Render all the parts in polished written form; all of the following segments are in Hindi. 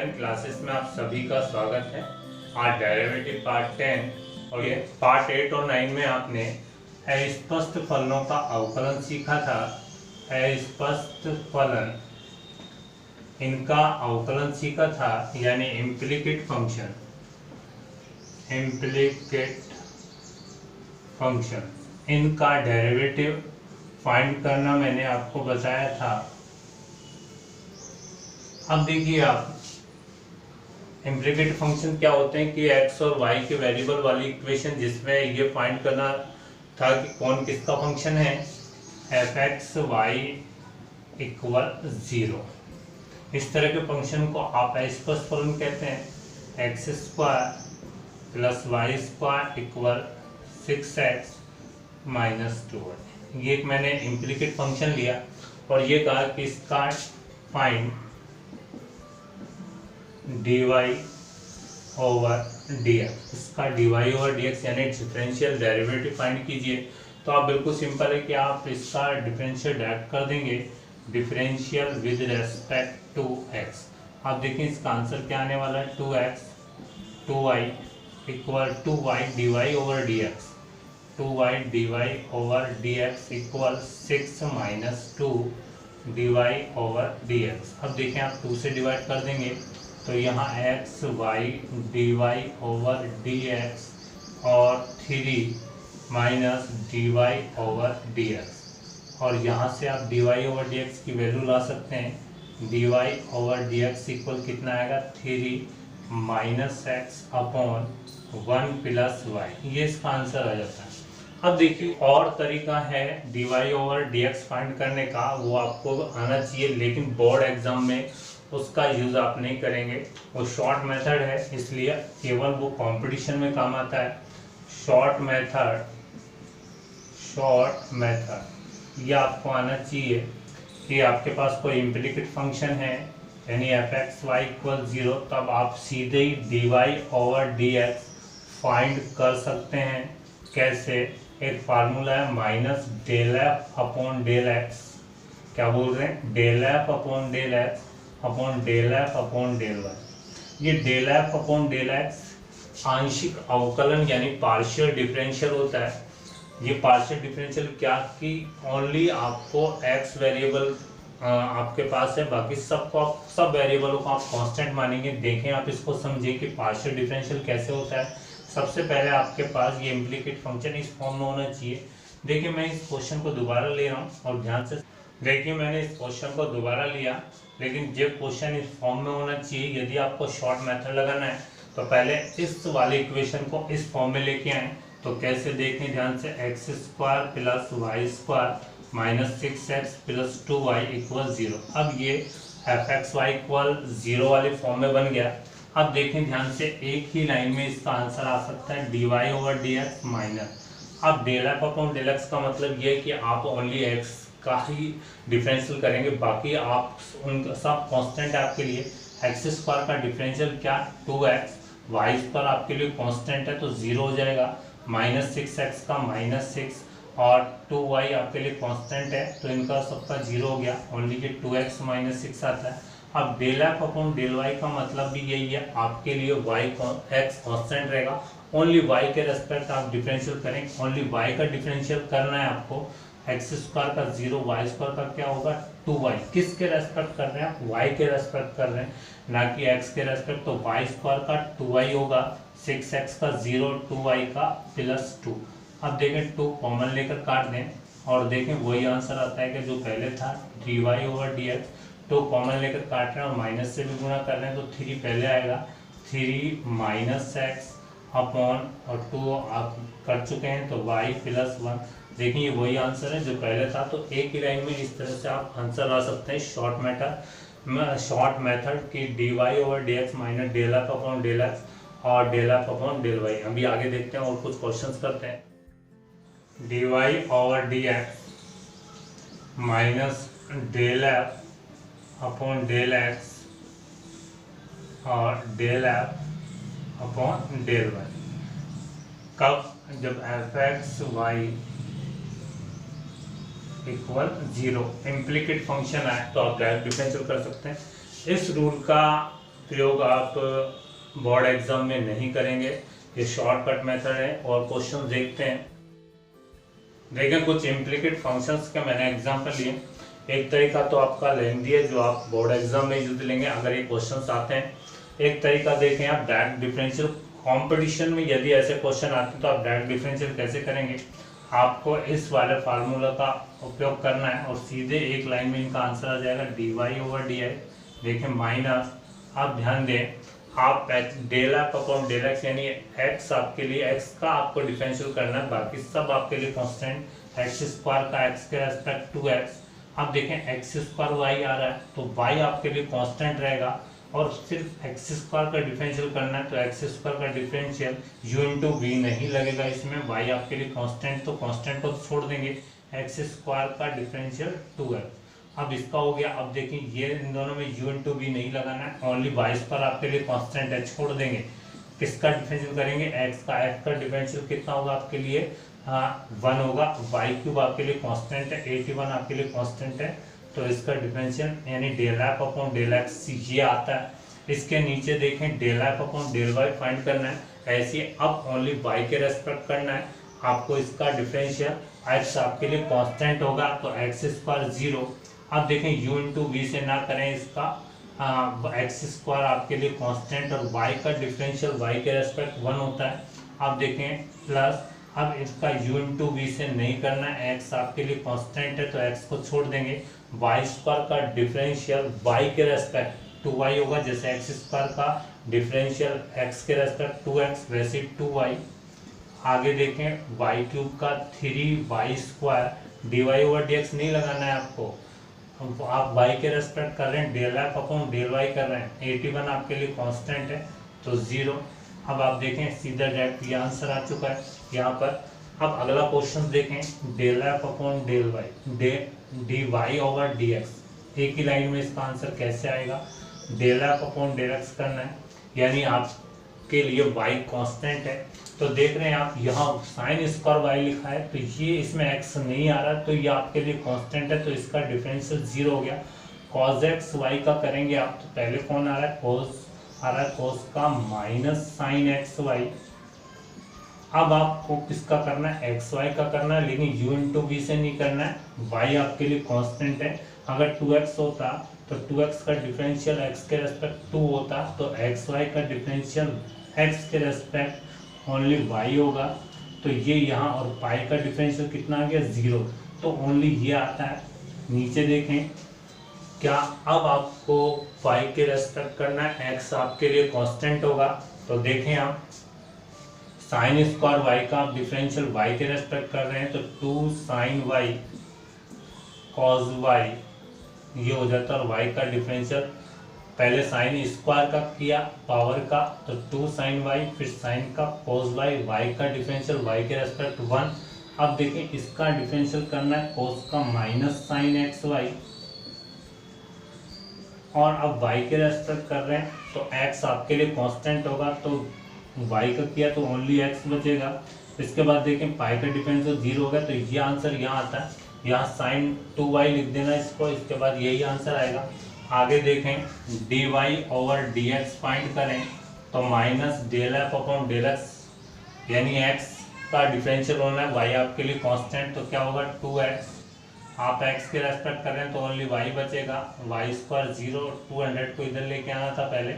ऑनलाइन क्लासेस में आप सभी का स्वागत है। आज डेरिवेटिव पार्ट 10 और ये पार्ट 8 और 9 में आपने अस्पष्ट फलनों का अवकलन सीखा था। अस्पष्ट फलन, इनका अवकलन सीखा था, यानी इम्प्लीकेट फंक्शन। इनका डेरिवेटिव फाइंड करना मैंने आपको बताया था। अब देखिए आप, इम्प्लीकेट फंक्शन क्या होते हैं कि x और y के वेरिएबल वाली इक्वेशन, जिसमें ये फाइंड करना था कि कौन किसका फंक्शन है। f(x,y) = 0। इस तरह के फंक्शन को आप अस्पष्ट फलन कहते हैं। x² + y² = 6x - 2y। ये एक मैंने इम्प्लीकेट फंक्शन लिया और ये कहा कि इसका फाइंड dy/dx, इसका dy/dx यानी डिफरेंशियल डेरिवेटिव फाइंड कीजिए। तो आप बिल्कुल सिंपल है कि आप इसका डिफरेंशियल डायरेक्ट कर देंगे, differential with respect to x। आप देखिए इसका आंसर क्या आने वाला है, 2x 2y = 2y dy/dx। 2y dy/dx = 6 - 2 dy/dx। अब देखें आप 2 से डिवाइड कर देंगे तो यहाँ x y dy/dx और 3 - dy/dx, और यहाँ से आप dy/dx की वैल्यू ला सकते हैं। dy/dx इक्वल कितना आएगा, 3 - x अपॉन 1 + y। ये इसका आंसर आ जाता है। अब देखिए और तरीका है dy/dx फाइंड करने का, वो आपको आना चाहिए, लेकिन बोर्ड एग्जाम में उसका यूज आप नहीं करेंगे। वो शॉर्ट मेथड है, इसलिए केवल वो कंपटीशन में काम आता है। शॉर्ट मेथड ये आपको आना चाहिए कि आपके पास कोई इम्प्लीकेट फंक्शन है, यानी f(x,y) = 0, तब आप सीधे ही dy/dx फाइंड कर सकते हैं। कैसे? एक फार्मूला है -∂f/∂x। क्या बोल रहे हैं? ∂f/∂x ∂f/∂y। ये ∂f/∂x आंशिक अवकलन यानी पार्शियल डिफरेंशियल होता है। ये पार्शियल डिफरेंशियल क्या कि ओनली आपको x वेरिएबल आपके पास है, बाकी सब वेरिएबलों को आप कांस्टेंट मानेंगे। देखें आप इसको समझिए कि पार्शियल डिफरेंशियल कैसे होता है। सबसे पहले आपके पास ये इम्प्लीकेट फंक्शन इस फॉर्म में होना चाहिए। देखिए मैं इस क्वेश्चन को दोबारा ले रहा हूँ और ध्यान से देखिए, मैंने इस क्वेश्चन को दोबारा लिया, लेकिन जो क्वेश्चन इस फॉर्म में होना चाहिए। यदि आपको शॉर्ट मेथड लगाना है तो पहले इस वाले इक्वेशन को इस फॉर्म में लेके आए। तो कैसे देखें ध्यान से, x² + y² - 6x + 2y = 0। अब ये f(x,y) = 0 वाले फॉर्म में बन गया। अब देखें ध्यान से, एक ही लाइन में इसका आंसर आ सकता है dy/dx माइनस। अब ∂f/∂x का मतलब ये है कि आप ओनली x का ही डिफरेंशियल करेंगे, बाकी आप उनका सब कांस्टेंट है आपके लिए। x² का डिफरेंशियल क्या, 2x, y² आपके लिए कांस्टेंट है तो 0 हो जाएगा। -6x का -6 और 2y आपके लिए कांस्टेंट है तो इनका सबका 0 हो गया। ओनली ये 2x - 6 आता है। अब ∂f/∂y का मतलब भी यही है, आपके लिए x कांस्टेंट रहेगा। ओनली y के रेस्पेक्ट आप डिफरेंशियल करें। ओनली y का डिफरेंशियल करना है आपको। x² का 0, y² का क्या होगा, 2y। किसके रेस्पेक्ट कर रहे हैं आप? y के रेस्पेक्ट कर रहे हैं, ना कि x के रेस्पेक्ट। तो y² का 2y होगा, 6x का 0, 2y का +2। अब देखें 2 कॉमन लेकर काट दें और देखें वही आंसर आता है कि जो पहले था, dy/dx। तो कॉमन लेकर काट रहे हैं और माइनस से भी गुणा कर रहे हैं तो 3 पहले आएगा। 3 - x अपॉन और 2 आप कर चुके हैं तो y +1। देखिए वही आंसर है जो पहले था। तो एक ही लाइन में इस तरह से आप आंसर ला सकते हैं। शॉर्ट मेथड की dy/dx माइनस ∂f/∂x और ∂f/∂y। अभी आगे देखते हैं और कुछ क्वेश्चंस करते हैं। dy/dx माइनस ∂f/∂x और ∂f/∂y कब? जब f(x,y) = 0 इम्प्लीकेट फंक्शन आए तो आप डायरेक्ट डिफरेंशियल कर सकते हैं। इस रूल का प्रयोग आप बोर्ड एग्जाम में नहीं करेंगे, ये शॉर्टकट मेथड है। और क्वेश्चन देखते हैं। देखें कुछ इम्प्लीकेट फंक्शंस के मैंने एग्जांपल लिए। एक तरीका तो आपका लेंथी है जो आप बोर्ड एग्जाम में यूज लेंगे अगर ये क्वेश्चंस आते हैं। एक तरीका देखें आप डायरेक्ट डिफरेंशियल। कंपटीशन में यदि ऐसे क्वेश्चन आते हैं तो आप डायरेक्ट डिफरेंशियल कैसे करेंगे, आपको इस वाले फार्मूला का उपयोग करना है और सीधे एक लाइन में इनका आंसर आ जाएगा dy/dx। देखें माइनस, आप ध्यान दें, आप del F upon del x यानी एक्स आपके लिए एक्स का आपको डिफरेंशियल करना है, बाकी सब आपके लिए कांस्टेंट। एक्स स्क्वायर का एक्स के रेस्पेक्ट 2x। अब देखें एक्स स्क्वायर वाई आ रहा है तो y आपके लिए कांस्टेंट रहेगा और सिर्फ एक्स स्क्वायर का डिफरेंशियल करना है तो एक्स स्क्वायर का डिफरेंशियल u इंटू वी नहीं लगेगा इसमें, y आपके लिए कांस्टेंट तो कांस्टेंट को छोड़ देंगे, एक्स स्क्वायर का डिफरेंशियल 2x। अब इसका हो गया। अब देखिए ये इन दोनों में u इंटू वी नहीं लगाना है, ओनली y पर आपके लिए कांस्टेंट है, छोड़ देंगे। किसका डिफरेंशियल करेंगे, x का। x का डिफरेंशियल कितना होगा आपके लिए 1 होगा। y क्यूब आपके लिए कांस्टेंट है, 81 आपके लिए कांस्टेंट है तो इसका डिफरेंशियल यानी del F upon del x ये आता है। इसके नीचे देखें del F upon del y find करना है, ऐसे अब ओनली y के रेस्पेक्ट करना है आपको। इसका डिफरेंशियल x आपके लिए कांस्टेंट होगा तो एक्स स्क्वायर 0। अब देखें u इंटू वी से ना करें, इसका एक्स स्क्वायर आपके लिए कांस्टेंट और y का डिफरेंशियल y के रेस्पेक्ट 1 होता है। अब देखें प्लस, अब इसका u इंटू वी से नहीं करना है, x आपके लिए कांस्टेंट है तो x को छोड़ देंगे। y स्क्वायर का डिफरेंशियल y के रेस्पेक्ट 2y होगा, जैसे एक्स स्क्वायर का डिफरेंशियल x के रेस्पेक्ट 2x वैसे 2y। आगे देखें y क्यूब का 3y स्क्वायर dy/dx नहीं लगाना है आपको, आप y के रेस्पेक्ट कर रहे हैं, del F upon del y कर रहे हैं। 81 आपके लिए कांस्टेंट है तो 0। अब आप देखें सीधा डायरेक्ट ये आंसर आ चुका है यहाँ पर। अब अगला क्वेश्चन देखें, del F upon del Y dy/dx। एक ही लाइन में इसका आंसर कैसे आएगा, del F upon del X करना है यानी आपके लिए y कांस्टेंट है तो देख रहे हैं आप यहाँ साइन स्क्वायर y लिखा है तो ये इसमें x नहीं आ रहा तो ये आपके लिए कांस्टेंट है तो इसका डिफरेंशियल 0 हो गया। cos x y का करेंगे आप तो पहले कौन आ रहा है, cos आ रहा है, cos का माइनस साइन एक्स वाई। अब आपको किसका करना है, एक्स वाई का करना है, लेकिन u इंटू वी से नहीं करना है, y आपके लिए कांस्टेंट है। अगर 2x होता तो 2x का डिफरेंशियल x के रेस्पेक्ट 2 होता तो एक्स वाई का डिफरेंशियल x के रेस्पेक्ट ओनली y होगा तो ये यहाँ, और पाई का डिफरेंशियल कितना आ गया 0 तो ओनली ये आता है। नीचे देखें क्या, अब आपको y के रेस्पेक्ट करना है, x आपके लिए कांस्टेंट होगा तो देखें आप साइन स्क्वायर y का आप डिफरेंशियल y के रेस्पेक्ट कर रहे हैं तो 2 साइन y cos y ये हो जाता है और y का डिफरेंशियल पहले साइन स्क्वायर का किया पावर का तो 2 साइन y, फिर साइन का cos y, y का डिफरेंशियल y के रेस्पेक्ट 1। अब देखें इसका डिफरेंशियल करना है cos का माइनस साइन एक्स वाई और अब y के रेस्पेक्ट कर रहे हैं तो x आपके लिए कांस्टेंट होगा तो y का किया तो ओनली x बचेगा। इसके बाद देखें पाई का डिफरेंशियल 0 हो गया तो ये आंसर यहाँ आता है, यहाँ साइन 2y लिख देना इसको, इसके बाद यही आंसर आएगा। आगे देखें dy/dx फाइंड करें तो minus del F upon del x यानी x का डिफरेंशियल होना है, y आपके लिए कांस्टेंट तो क्या होगा 2x। आप x के रेस्पेक्ट कर रहे हैं तो ओनली y बचेगा, y स्क्वायर 0, 200 को इधर लेके आना था पहले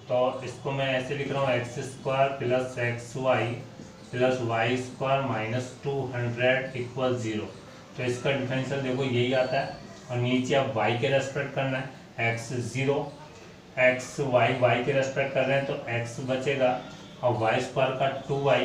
तो इसको मैं ऐसे लिख रहा हूँ X square plus X Y plus Y square minus 200 equal 0 तो इसका डिफरेंशियल देखो यही आता है। और नीचे आप y के रेस्पेक्ट करना है, x 0 x y के रेस्पेक्ट कर रहे हैं तो x बचेगा और y स्क्वायर का 2y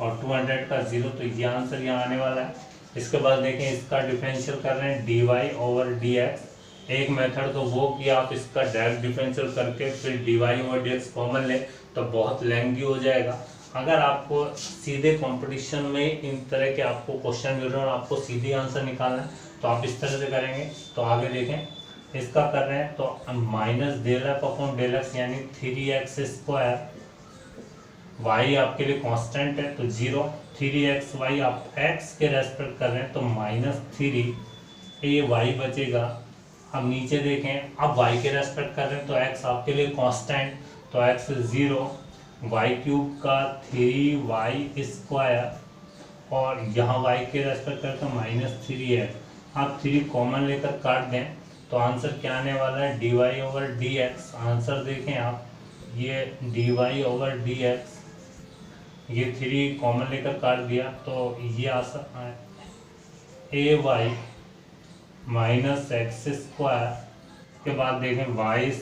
और 200 का 0 तो ये आंसर यहाँ आने वाला है। इसके बाद देखें इसका डिफरेंशियल कर रहे हैं dy/dx। एक मेथड तो वो कि आप इसका डायरेक्ट डिफरेंशियल करके फिर dy/dx कॉमन लें तो बहुत लेंथी हो जाएगा। अगर आपको सीधे कंपटीशन में इन तरह के आपको क्वेश्चन मिल रहे हैं और आपको सीधे आंसर निकालना है तो आप इस तरह से करेंगे। तो आगे देखें इसका कर रहे हैं तो minus del F upon del x यानी 3x स्क्वायर, y आपके लिए कांस्टेंट है तो 0, 3xy आप x के रेस्पेक्ट कर रहे हैं तो -3 ये y बचेगा। अब नीचे देखें, अब y के रेस्पेक्ट कर रहे हैं तो x आपके लिए कांस्टेंट, तो x 0, वाई क्यूब का 3y² और यहाँ y के रेस्पेक्ट करके -3x। आप 3 कॉमन लेकर काट दें तो आंसर क्या आने वाला है, dy/dx। आंसर देखें आप, ये dy/dx, ये 3 कॉमन लेकर काट दिया तो ये आंसर ay -x², के बाद देखें y²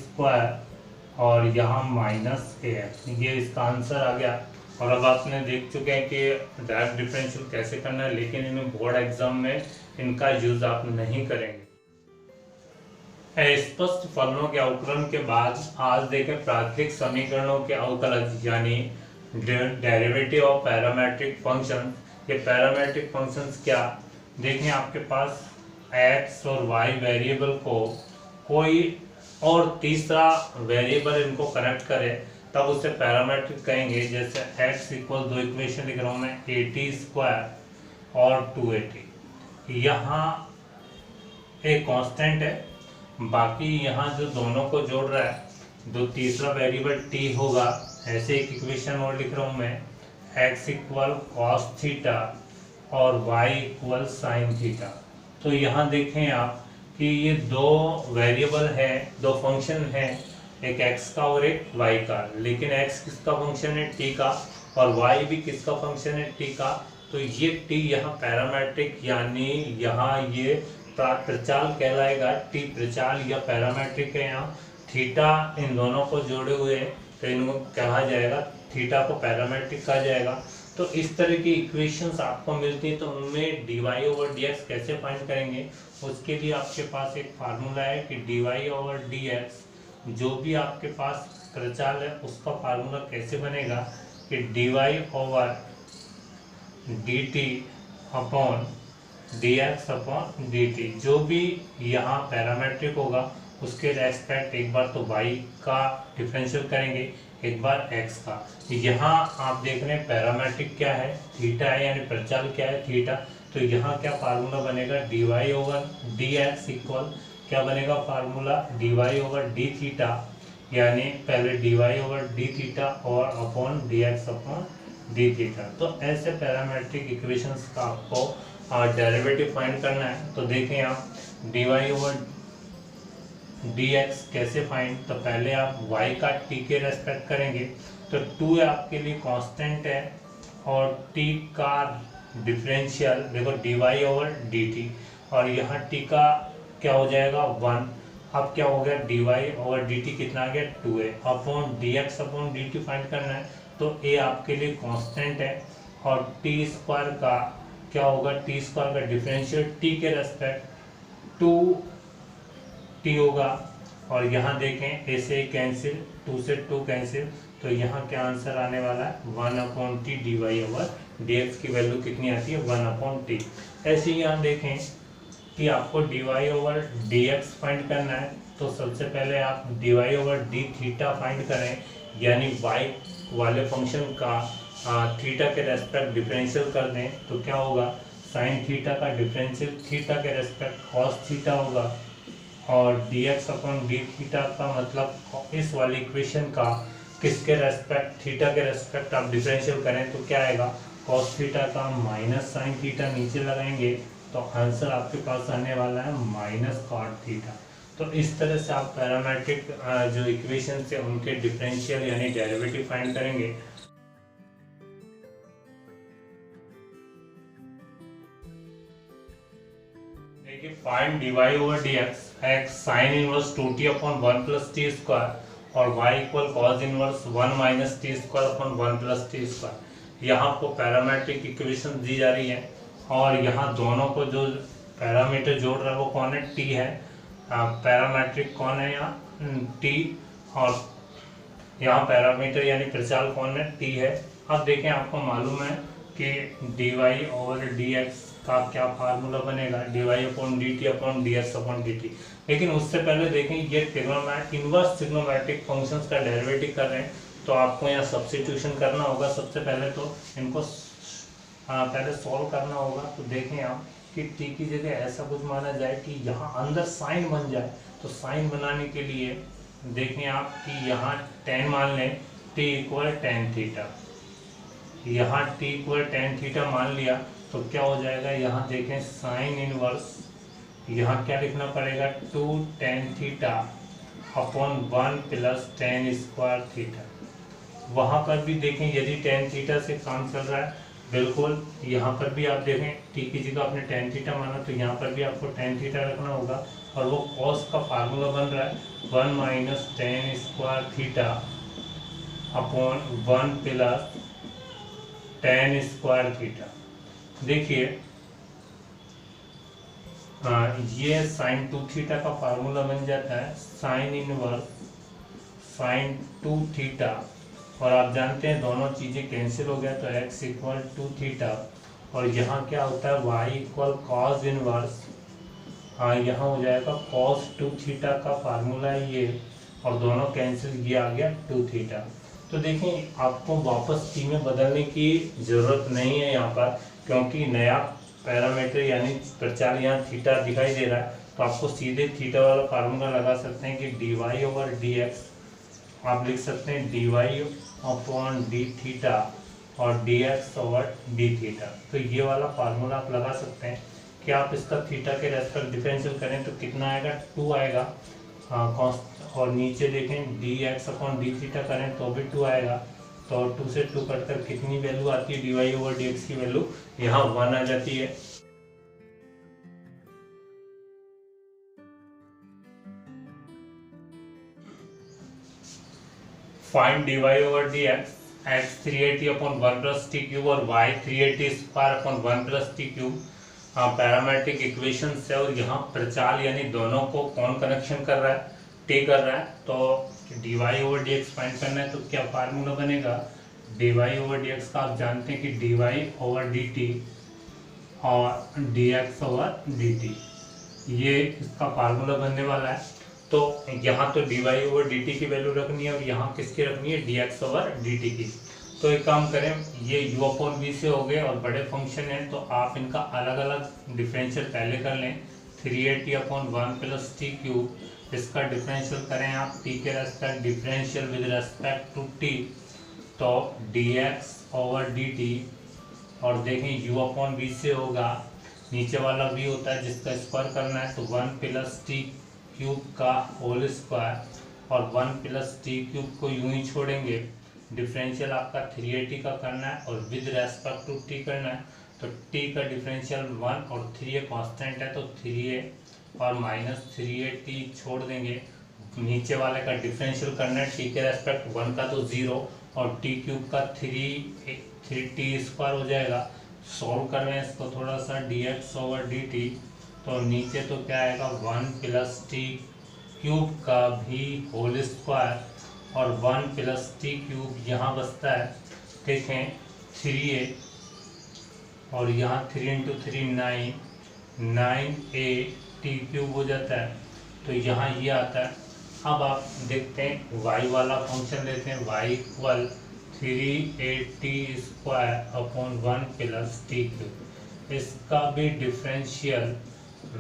और यहाँ -ax, ये इसका आंसर आ गया। और अब आपने देख चुके हैं कि डायरेक्ट डिफरेंशियल कैसे करना है, लेकिन इन्हें बोर्ड एग्जाम में इनका यूज आप नहीं करेंगे। स्पष्ट फलनों के अवकलन के बाद आज देखें प्राकृतिक समीकरणों के अवकलज यानी डेरिवेटिव ऑफ पैरामेट्रिक फंक्शन। ये पैरामेट्रिक फंक्शंस क्या, देखें आपके पास x और y वेरिएबल को कोई और तीसरा वेरिएबल इनको कनेक्ट करे तब उसे पैरामेट्रिक कहेंगे। जैसे x इक्वल, दो इक्वेशन लिख रहा हूँ मैं, 80² और 280। यहाँ एक कांस्टेंट है, बाकी यहाँ जो दोनों को जोड़ रहा है, जो तीसरा वेरिएबल t होगा। ऐसे एक इक्वेशन और लिख रहा हूँ मैं, x इक्वल cos थीटा और y इक्वल साइन थीटा। तो यहाँ देखें आप कि ये दो वेरिएबल है, दो फंक्शन है, एक x का और एक y का, लेकिन x किसका फंक्शन है, t का, और y भी किसका फंक्शन है, t का। तो ये t यहाँ पैरामेट्रिक यानी यहाँ ये प्रचाल कहलाएगा, t प्रचाल या पैरामेट्रिक है। यहाँ थीटा इन दोनों को जोड़े हुए है तो इनको कहा जाएगा, थीटा को पैरामेट्रिक कहा जाएगा। तो इस तरह की इक्वेशंस आपको मिलती है, तो उनमें dy/dx कैसे फाइंड करेंगे, उसके लिए आपके पास एक फार्मूला है कि dy/dx, जो भी आपके पास प्रचाल है उसका फार्मूला कैसे बनेगा कि dy/dt/dx/dt, जो भी यहाँ पैरामेट्रिक होगा उसके रेस्पेक्ट एक बार तो y का डिफरेंशियल करेंगे, एक बार x का। यहाँ आप देख रहे हैं पैरामेट्रिक क्या है, थीटा है, यानी प्रचाल क्या है, थीटा। तो यहाँ क्या फार्मूला बनेगा, dy/dx इक्वल क्या बनेगा फार्मूला, dy/d थीटा, यानी पहले dy/d थीटा और अपॉन dx/d थीटा। तो ऐसे पैरामेट्रिक इक्वेशंस का आपको डेरिवेटिव फाइंड करना है। तो देखें आप dy/dx कैसे फाइंड, तो पहले आप y का t के रेस्पेक्ट करेंगे तो 2 आपके लिए कांस्टेंट है और t का डिफरेंशियल देखो dy/dt, और यहाँ t का क्या हो जाएगा 1। अब क्या हो गया dy/dt कितना आ गया 2a, अपॉन dx/dt फाइंड करना है तो a आपके लिए कांस्टेंट है और t² का क्या होगा, t² का डिफरेंशियल t के रेस्पेक्ट 2t होगा। और यहाँ देखें a से कैंसिल, 2 से 2 कैंसिल, तो यहाँ क्या आंसर आने वाला है 1/t dy/dx की वैल्यू कितनी आती है 1/t। ऐसे ही यहाँ देखें कि आपको dy/dx फाइंड करना है तो सबसे पहले आप dy/d थीटा फाइंड करें, यानी y वाले फंक्शन का थीटा के रेस्पेक्ट डिफरेंशियल कर दें तो क्या होगा, साइन थीटा का डिफरेंशियल थीटा के रेस्पेक्ट कॉस थीटा होगा, और dx/d थीटा का मतलब इस वाली इक्वेशन का किसके रेस्पेक्ट, थीटा के रेस्पेक्ट आप डिफरेंशियल करें तो क्या आएगा, कॉस थीटा का माइनस साइन थीटा, नीचे लगाएंगे तो आंसर आपके पास आने वाला है -cot थीटा। तो इस तरह से आप पैरामेट्रिक जो इक्वेशन है उनके डिफरेंशियल यानी डेरिवेटिव फाइंड करेंगे। देखिए find dy/dx, x sin inverse 2t/1 + t² और y equal cos inverse 1 - t²/1 + t²। यहाँ आपको पैरामेट्रिक इक्वेशन दी जा रही है और यहाँ दोनों को जो पैरामीटर जोड़ रहा है वो कौन है, t है। पैरामेट्रिक कौन है यहाँ t, और यहाँ पैरामीटर यानी प्रचाल कौन है, t है। अब देखें आपको मालूम है कि dy/dx का क्या फार्मूला बनेगा, dy/dt/dx/dt। लेकिन उससे पहले देखें ये इनवर्स ट्रिग्नोमेट्रिक फंक्शंस का डेरिवेटिव कर रहे हैं तो आपको यहाँ सब्स्टिट्यूशन करना होगा। सबसे पहले तो इनको पहले सॉल्व करना होगा। तो देखें आप कि टी की जगह ऐसा कुछ माना जाए कि यहाँ अंदर साइन बन जाए। तो साइन बनाने के लिए देखें आप कि यहाँ tan मान लें, t इक्वल tan थीटा। यहाँ t इक्वल tan थीटा मान लिया तो क्या हो जाएगा, यहाँ देखें साइन इनवर्स, यहाँ क्या लिखना पड़ेगा 2 tan theta upon 1 plus tan square theta. वहाँ पर भी देखें यदि tan थीटा से काम चल रहा है, बिल्कुल यहाँ पर भी आप देखें t की जगह आपने tan थीटा माना तो यहाँ पर भी आपको tan थीटा रखना होगा, और वो cos का फार्मूला बन रहा है 1 minus tan square theta upon 1 plus tan square theta. देखिए ये साइन 2 थीटा का फार्मूला बन जाता है साइन इनवर्स साइन 2 थीटा, और आप जानते हैं दोनों चीज़ें कैंसिल हो गया तो x इक्वल 2 थीटा, और यहाँ क्या होता है y इक्वल कॉस इनवर्स, यहाँ हो जाएगा cos 2 थीटा का फार्मूला है ये, और दोनों कैंसिल, ये आ गया 2 थीटा। तो देखें आपको वापस t में बदलने की ज़रूरत नहीं है यहाँ पर, क्योंकि नया पैरामीटर यानी प्रचार यहाँ थीटा दिखाई दे रहा है, तो आपको सीधे थीटा वाला फार्मूला लगा सकते हैं कि dy ओवर dx आप लिख सकते हैं dy अपॉन डी थीटा और dx ओवर डी थीटा। तो ये वाला फार्मूला आप लगा सकते हैं कि आप इसका थीटा के रेस्पेक्ट डिफरेंशियल करें तो कितना आएगा 2 आएगा, और नीचे देखें dx अपॉन डी थीटा करें तो भी 2 आएगा, तो 2 से 2 कटकर कितनी वैल्यू आती है dy ओवर dx की वैल्यू यहाँ 1 आ जाती है। Find dy over dx x 380 upon 1 plus T cube और y 380 square upon 1 plus T cube parametric equation से, और यहाँ प्रचाल यानी दोनों को कौन कनेक्शन कर रहा है, t कर रहा है, तो dy ओवर dx फाइंड करना है तो क्या फार्मूला बनेगा dy ओवर dx का आप जानते हैं कि dy ओवर dt और dx ओवर dt, ये इसका फार्मूला बनने वाला है। तो यहाँ तो dy ओवर dt की वैल्यू रखनी है और यहाँ किसकी रखनी है dx ओवर dt की। तो एक काम करें, ये u अपॉन v से हो गए और बड़े फंक्शन हैं तो आप इनका अलग अलग डिफरेंशियल पहले कर लें। 380 अपॉन 1 प्लस टी क्यूब, इसका डिफरेंशियल करें आप t के respect differential with respect to t, तो dx ओवर dt, और देखें u अपॉन v से होगा, नीचे वाला v होता है जिसका स्क्वायर करना है तो 1 प्लस टी क्यूब का होल स्क्वायर, और 1 प्लस टी क्यूब को यूं ही छोड़ेंगे, डिफरेंशियल आपका 380 का करना है और विद रेस्पेक्ट टू टी करना है, तो टी का डिफरेंशियल 1 और 3a कांस्टेंट है तो 3a और माइनस 380 छोड़ देंगे, नीचे वाले का डिफरेंशियल करना है टी के रेस्पेक्ट 1 का तो 0 और टी क्यूब का 3t स्क्वायर हो जाएगा। सॉल्व कर रहे हैं इसको थोड़ा सा, dx ओवर dt, तो नीचे तो क्या आएगा 1 प्लस टी क्यूब का भी होल स्क्वायर और 1 प्लस टी क्यूब यहाँ बचता है, देखें 3a और यहाँ 3 इंटू 3 9a टी क्यूब हो जाता है, तो यहाँ ये आता है। अब आप देखते हैं y वाला फंक्शन लेते हैं, y equal 3a square upon 1 plus T cube, इसका भी differential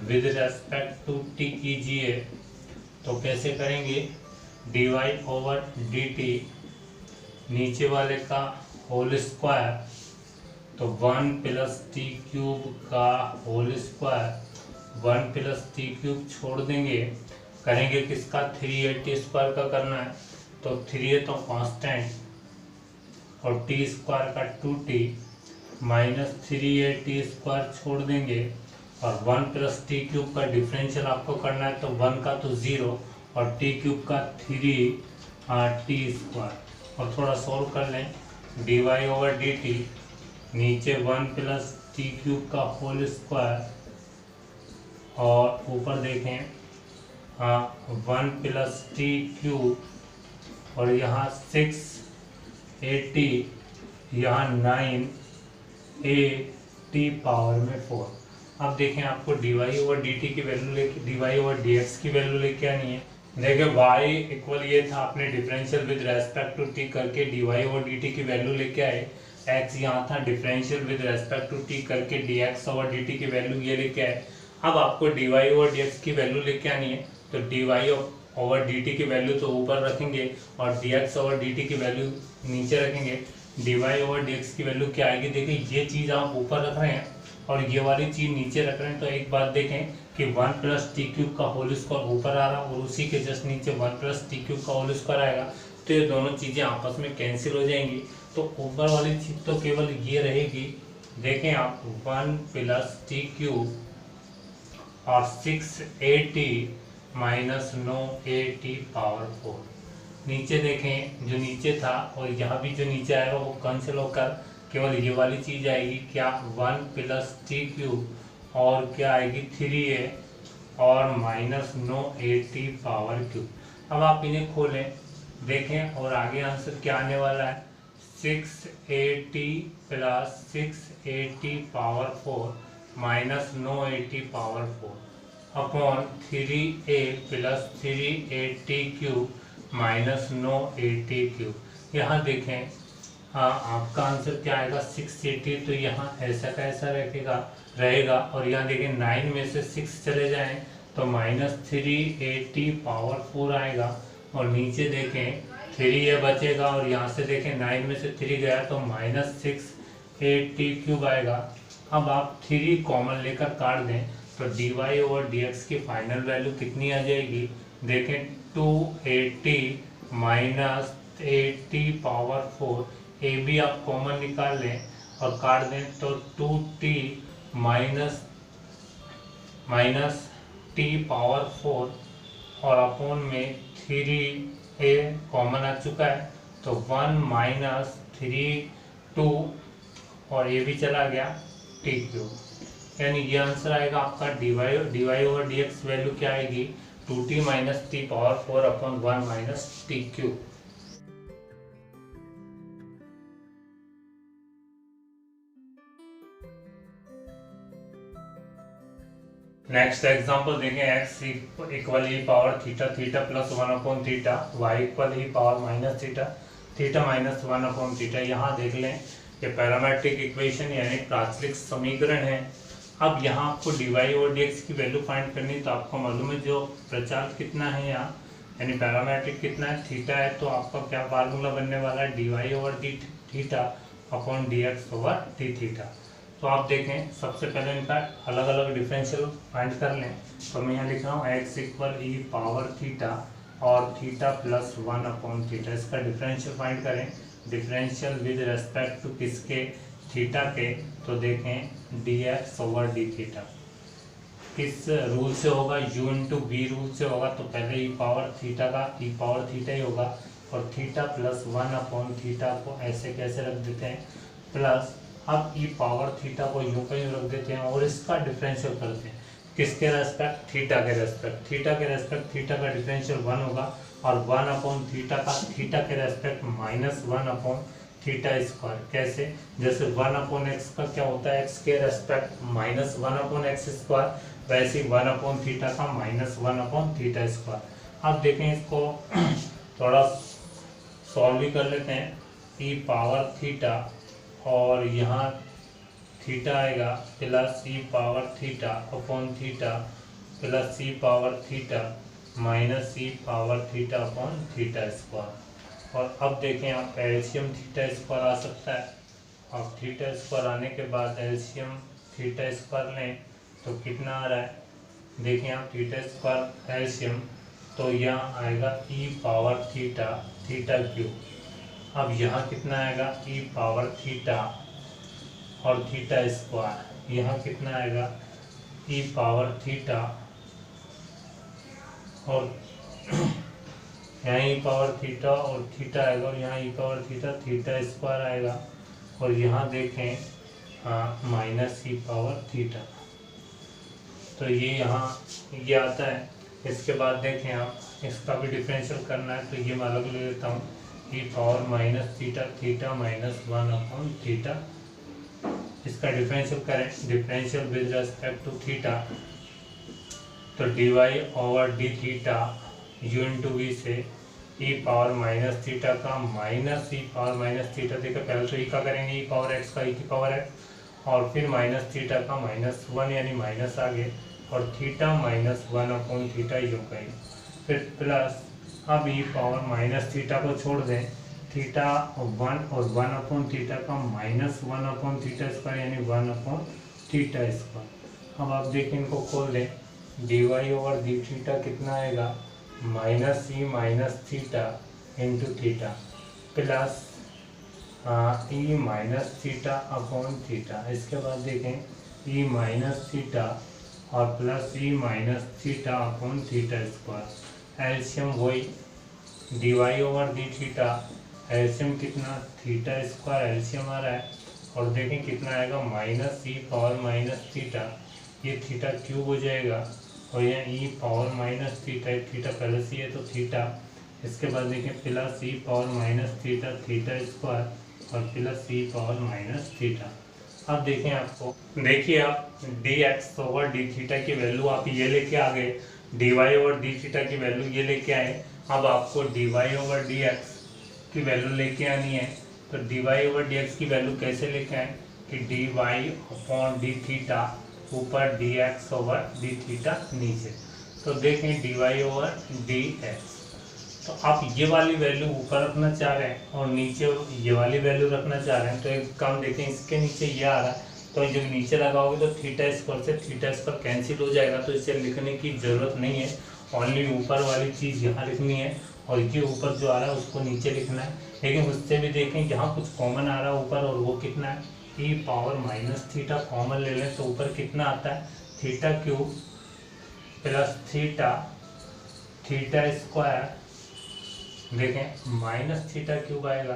with respect to T कीजिए, तो कैसे करेंगे dy ओवर dt, नीचे वाले का होल स्क्वायर तो 1 प्लस टी क्यूब का whole square, 1 plus T cube छोड़ देंगे, करेंगे किसका 380 स्क्वायर का करना है, तो 3a तो कांस्टेंट और टी स्क्वायर का 2t माइनस 3a स्क्वायर छोड़ देंगे, और 1 प्लस टी क्यूब का डिफरेंशियल आपको करना है तो 1 का तो 0 और टी क्यूब का 3t स्क्वायर, और थोड़ा सोल्व कर लें dy ओवर dt, नीचे 1 प्लस टी क्यूब का होल स्क्वायर और ऊपर देखें 1 प्लस टी क्यूब और यहाँ 680, यहाँ 9a पावर में 4। अब देखें आपको dy ओवर dt की वैल्यू लेके dy ओवर dx की वैल्यू लेके आनी है। देखिए y इक्वल ये था, आपने differential with respect to t करके dy ओवर dt की वैल्यू लेके आए। x यहाँ था, differential with respect to t करके dx ओवर dt की वैल्यू ये लेके आए। अब आपको dy ओवर dx की वैल्यू लेके आनी है, तो dy ओवर dt की वैल्यू तो ऊपर रखेंगे और dx ओवर dt की वैल्यू नीचे रखेंगे। dy ओवर dx की वैल्यू क्या आएगी, देखिए ये चीज़ आप ऊपर रख रहे हैं और ये वाली चीज़ नीचे रख रहे हैं, तो एक बात देखें कि 1 प्लस टी क्यूब का होल स्क्वायर ऊपर आ रहा है और उसी के जस्ट नीचे 1 प्लस टी क्यूब का होल स्क्वायर आएगा, तो ये दोनों चीज़ें आपस में कैंसिल हो जाएंगी। तो ऊपर वाली चीज़ तो केवल ये रहेगी, देखें आप 1 प्लस टी क्यूब और 6at माइनस 9at पावर 4। नीचे देखें जो नीचे था और यहाँ भी जो नीचे आएगा वो कैंसिल होकर केवल ये वाली चीज़ आएगी, क्या 1 प्लस टी क्यूब और क्या आएगी 3a और माइनस 9at पावर क्यूब। अब आप इन्हें खोलें, देखें और आगे आंसर क्या आने वाला है, 6at plus 6at power 4 minus 9at power 4 upon 3a plus 3at cube minus 9at cube. यहाँ देखें आपका आंसर क्या आएगा 680, तो यहाँ ऐसा का ऐसा रहेगा और यहाँ देखें 9 में से 6 चले जाएं तो माइनस 3at पावर 4 आएगा और नीचे देखें 3 ये बचेगा और यहाँ से देखें 9 में से 3 गया तो माइनस 6at क्यूब आएगा। अब आप 3 कॉमन लेकर काट दें तो dy ओवर dx की फाइनल वैल्यू कितनी आ जाएगी, देखें 280 माइनस 80 पावर 4, ए भी आप कॉमन निकाल लें और काट दें तो 2t माइनस t पावर 4 और अपॉन में 3a कॉमन आ चुका है तो 1 माइनस 2 और ये भी चला गया t क्यूब, यानी ये आंसर आएगा आपका dy ओवर dx वैल्यू क्या आएगी 2t minus T power 4 upon 1 minus T cube. Next example देखें, x equal E power theta theta plus 1 upon theta, y equal E power minus theta theta minus 1 upon theta. यहाँ देख लें कि पैरामेट्रिक इक्वेशन यानी प्राचलिक समीकरण है। अब यहाँ आपको dy और dx की वैल्यू फाइंड करनी, तो आपको मालूम है जो प्रचाल कितना है यहाँ यानी पैरामेट्रिक कितना है थीटा है, तो आपका क्या फार्मूला बनने वाला है dy over D theta upon dx over D theta. तो आप देखें सबसे पहले इनका अलग अलग डिफरेंशियल फाइंड कर लें, तो मैं यहाँ लिख रहा हूँ x equal E power theta और थीटा प्लस 1 अपॉन थीटा। इसका डिफरेंशियल फाइंड करें, डिफरेंशियल विद रेस्पेक्ट टू किसके थीटा के, तो देखें dx ओवर डी थीटा किस रूल से होगा, u इंटू बी रूल से होगा, तो पहले ई पावर थीटा का ई पावर थीटा ही होगा और थीटा प्लस 1 अपॉन थीटा को ऐसे कैसे रख देते हैं प्लस, अब ई पावर थीटा को यूं का यूं रख देते हैं और इसका डिफरेंशियल करते हैं किसके रेस्पेक्ट थीटा के रेस्पेक्ट, थीटा के रेस्पेक्ट थीटा का डिफरेंशियल 1 होगा और 1 अपॉन थीटा का थीटा के respect minus 1 upon theta square. कैसे, जैसे 1 अपॉन एक्स का क्या होता है एक्स के respect minus 1 upon x square, वैसे 1 अपॉन थीटा का माइनस 1 अपॉन थीटा स्क्वायर। अब देखें इसको थोड़ा सॉल्व भी कर लेते हैं, ई पावर थीटा और यहाँ थीटा आएगा plus E power theta upon theta plus E power theta minus E power theta upon theta square. और अब देखें आप एलसीएम थीटा स्क्वायर आ सकता है, अब थीटा स्क्वायर आने के बाद एलसीएम थीटा स्क्वायर लें तो कितना आ रहा है, देखें आप थीटा स्क्वायर एलसीएम तो यहाँ आएगा ई पावर थीटा थीटा क्यूब। अब यहाँ कितना आएगा ई पावर थीटा और थीटा स्क्वायर, यहाँ कितना आएगा ई पावर थीटा और यहाँ ई पावर थीटा और थीटा आएगा और यहाँ E power theta theta square आएगा और यहाँ देखें माइनस ई पावर थीटा, तो ये यहाँ ये आता है। इसके बाद देखें आप इसका भी डिफरेंशियल करना है, तो ये मैं अलग ले लेता हूँ E power minus theta theta minus 1 upon theta. इसका डिफरेंशियल करें, differential with respect to theta, तो dy over D theta U into V से ई पावर माइनस थीटा का minus E power minus theta, देखो पहले तो ई का करेंगे ई पावर एक्स का, ई की पावर एक्स, और फिर माइनस थीटा का -1 यानी माइनस आगे, और थीटा -1/थीटा यूँ करेंगे, फिर प्लस अब ई पावर माइनस थीटा को छोड़ दें, थीटा 1 और 1/थीटा का -1/थीटा स्क्वायर यानी 1/थीटा स्क्वायर। अब आप देखें इनको खोल दें, dy ओवर डी थीटा कितना आएगा, -e minus theta into theta plus E minus theta upon theta. इसके बाद देखें ई माइनस थीटा और plus E minus theta upon theta square, LCM वही dy over D theta, LCM कितना थीटा स्क्वायर एलसीएम आ रहा है, और देखें कितना आएगा -e पावर माइनस थीटा, ये थीटा क्यूब हो जाएगा, और यहाँ E power minus theta, theta पहले से है तो थीटा, इसके बाद देखें plus E power minus theta theta square और plus E power minus theta. अब देखें आपको, देखिए आप D X over D theta की वैल्यू आप ये लेके आ गए, D Y over D theta की वैल्यू ये लेके आए। अब आपको D Y over D X की वैल्यू लेके आनी है, तो D Y over D X की वैल्यू कैसे लेके आए कि D Y upon D theta ऊपर D X over D theta नीचे, तो देखें D Y over D X, तो आप ये वाली वैल्यू ऊपर रखना चाह रहे हैं और नीचे ये वाली वैल्यू रखना चाह रहे हैं, तो एक काम देखें इसके नीचे ये आ रहा है, तो जब नीचे लगाओगे तो थीटा स्क्वायर से थीटा स्क्वायर कैंसिल हो जाएगा, तो इसे लिखने की ज़रूरत नहीं है, ओनली ऊपर वाली चीज़ यहाँ लिखनी है और ये ऊपर जो आ रहा है उसको नीचे लिखना है। लेकिन उससे भी देखें यहाँ कुछ कॉमन आ रहा है ऊपर, और वो कितना है ई पावर माइनस थीटा कॉमन ले लें तो ऊपर कितना आता है theta cube plus theta theta square, देखें माइनस थीटा क्यूब आएगा,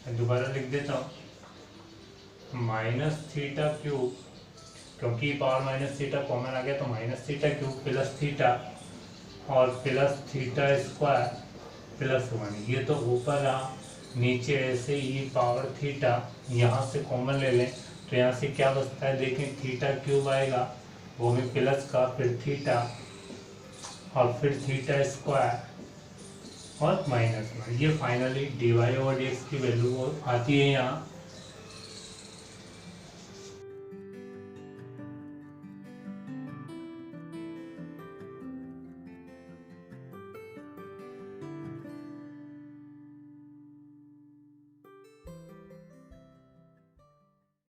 दोबारा लिख देता हूँ माइनस थीटा क्यूब, क्योंकि पावर माइनस थीटा कॉमन आ गया तो minus theta cube plus theta और प्लस थीटा स्क्वायर प्लस 1, ये तो ऊपर रहा, नीचे ऐसे ही पावर थीटा यहाँ से कॉमन ले लें तो यहाँ से क्या बचता है देखें थीटा क्यूब आएगा, वो भी प्लस का, फिर थीटा और फिर थीटा स्क्वायर और -1, ये finally D Y over D X की वैल्यू आती है यहाँ